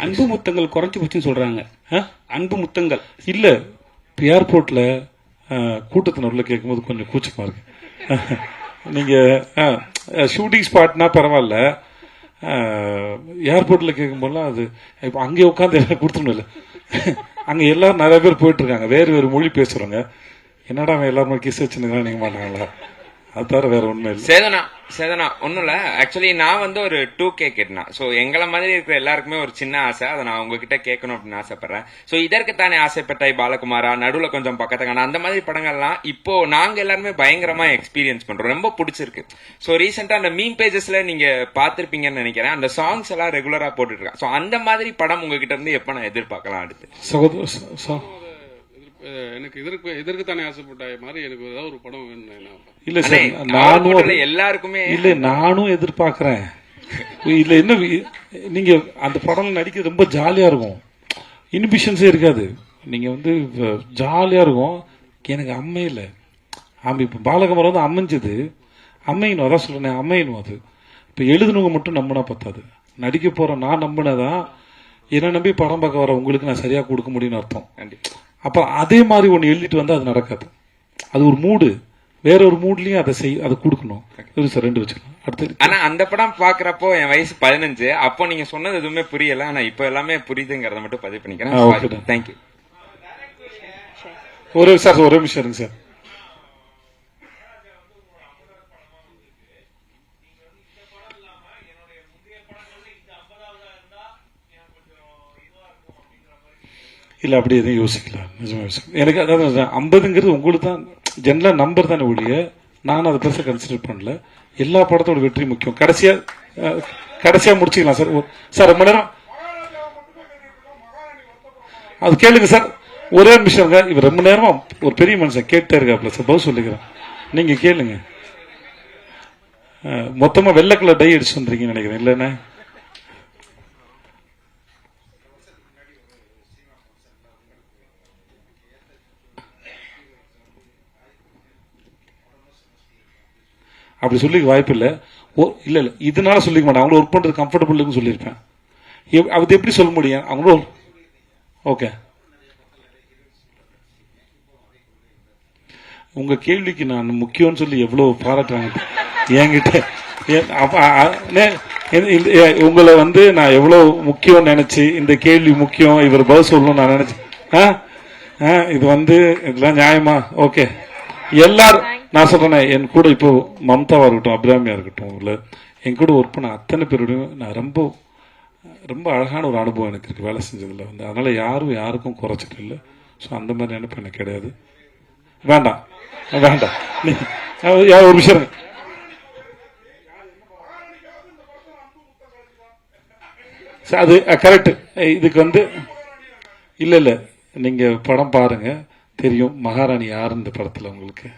அன்பு முத்தங்கள் குறைஞ்சி போச்சுன்னு சொல்றாங்க. அன்பு முத்தங்கள் இல்ல, ஏர்போர்ட்ல கூட்டத்தினர்ல கேட்கும்போது கொஞ்சம் கூச்சமா இருக்கு. நீங்க ஷூட்டிங் ஸ்பாட்னா பரவாயில்ல, ஏர்போர்ட்ல கேட்கும்போதுலாம் அது இப்போ அங்கே உட்காந்து எல்லாம் கொடுத்துடல. அங்க எல்லாரும் நிறைய பேர் போயிட்டு இருக்காங்க, வேறு வேறு மொழி பேசுறவங்க. என்னடா எல்லாருமே கிஸ் வச்சுருந்தா நீங்க மாட்டாங்களா? அது தவிர வேற ஒண்ணும் இல்லை. சேதனா ஒன்னும் இல்ல. ஆக்சுவலி நான் வந்து ஒரு 2K கேட்டேன். சோ எங்களை மாதிரி இருக்கிற எல்லாருக்குமே ஒரு சின்ன ஆசை, அதை நான் உங்ககிட்ட கேட்கணும் அப்படின்னு ஆசைப்படுறேன். சோ இதற்குத்தானே ஆசைப்பட்டாய் பாலகுமாரா, நடுவுல கொஞ்சம் பக்கத்துக்கான அந்த மாதிரி படங்கள்லாம் இப்போ நாங்க எல்லாருமே பயங்கரமா எக்ஸ்பீரியன்ஸ் பண்றோம், ரொம்ப பிடிச்சிருக்கு. சோ ரீசெண்டா அந்த மீம் பேஜஸ்ல நீங்க பாத்திருப்பீங்கன்னு நினைக்கிறேன், அந்த சாங்ஸ் எல்லாம் ரெகுலரா போட்டுட்டு இருக்கேன். சோ அந்த மாதிரி படம் உங்ககிட்ட இருந்து எப்ப நான் எதிர்பார்க்கலாம் அடுத்து? எனக்கு இதற்கு தானே ஆசைப்பட்டாய மாதிரி எனக்கு ஏதாவது ஒரு படம் வேணும். இல்ல சார், நானும் எல்லாருக்குமே இல்ல, நானும் எதிர்பார்க்கிறேன். இல்ல என்ன, நீங்க அந்த படம் நடிக்க ரொம்ப ஜாலியா இருக்கும், இன்ஹிபிஷன்ஸே இருக்காது, நீங்க வந்து ஜாலியா இருக்கும். எனக்கு அம்மை இல்லை, இப்ப பாலகுமார் வந்து அமைஞ்சது, அமையணும். அதான் சொல்றேன், அமையணும். அது இப்ப எழுதுனவங்க மட்டும் நம்பினா பத்தாது, நடிக்க போற நான் நம்பினதான் என்ன நம்பி படம் பார்க்க வர உங்களுக்கு நான் சரியா கொடுக்க முடியும்னு அர்த்தம். அப்ப அதே மாதிரி ஒண்ணு எழுதிட்டு வந்தா அது நடக்காது. அது ஒரு மூடு, வேற ஒரு மூட்லயும் அதை கொடுக்கணும். சார் 2 வச்சுக்கலாம் அடுத்து. ஆனா அந்த படம் பாக்குறப்போ என் வயசு 15, அப்போ நீங்க சொன்னது எதுவுமே புரியல, ஆனா இப்ப எல்லாமே புரியுதுங்கிறத மட்டும் பதிவு பண்ணிக்கிறேன். தேங்க்யூ. ஒரே நிமிஷம் இருங்க சார். இல்ல அப்படி எதுவும் யோசிக்கலாம், நிஜமா யோசிக்கலாம். எனக்கு அதாவது 50ங்கிறது உங்களுக்கு தான் ஜெனரலா நம்பர் தானே ஒழிய, நான் அதை பெருசாக கன்சிடர் பண்ணல. எல்லா படத்தோட வெற்றி முக்கியம். கடைசியா முடிச்சுக்கலாம் சார். சார் ரொம்ப நேரம் அது கேளுங்க சார், ஒரே நிமிஷம். இவர் ரொம்ப நேரமா ஒரு பெரிய மனுஷன் கேட்டே இருக்காப்ல சார், பதில் சொல்லிக்கிறேன், நீங்க கேளுங்க. மொத்தமா வெள்ளை கலர் டை அடிச்சு வந்துருக்கீங்கன்னு நினைக்கிறேன், இல்லைன்னா அப்படி சொல்லிக்க வாய்ப்பு இல்லை. இல்ல இல்ல, இதனால சொல்லிக்க மாட்டேன், அவங்கள ஒர்க் பண்றது கம்ஃபர்டபுள்னு சொல்லியிருப்பேன். அது எப்படி சொல்ல முடியும் அவங்களும்? ஓகே, உங்க கேள்விக்கு நான் முக்கியம்னு சொல்லி எவ்வளவு பாராட்டுறாங்க என்கிட்ட. உங்களை வந்து நான் எவ்வளவு முக்கியம் நினைச்சு, இந்த கேள்வி முக்கியம், இவர் பதில் சொல்லணும் நான் நினைச்சேன். இது வந்து இதெல்லாம் நியாயமா? ஓகே, எல்லாரும் நான் சொல்றேன், என் கூட இப்போ மம்தாவா இருக்கட்டும், அபிராமியா இருக்கட்டும், இல்ல என் கூட ஒர்க் பண்ண அத்தனை பேருடையும் நான் ரொம்ப ரொம்ப அழகான ஒரு அனுபவம் எனக்கு இருக்கு வேலை செஞ்சதுல வந்து. அதனால யாருக்கும் குறைச்சிட்டு இல்லை. ஸோ அந்த மாதிரி நினைப்பு எனக்கு கிடையாது. வேண்டாம் ஒரு விஷயம், அது கரெக்ட். இதுக்கு வந்து இல்ல நீங்க படம் பாருங்க தெரியும், மகாராணி யாரு இந்த படத்துல உங்களுக்கு.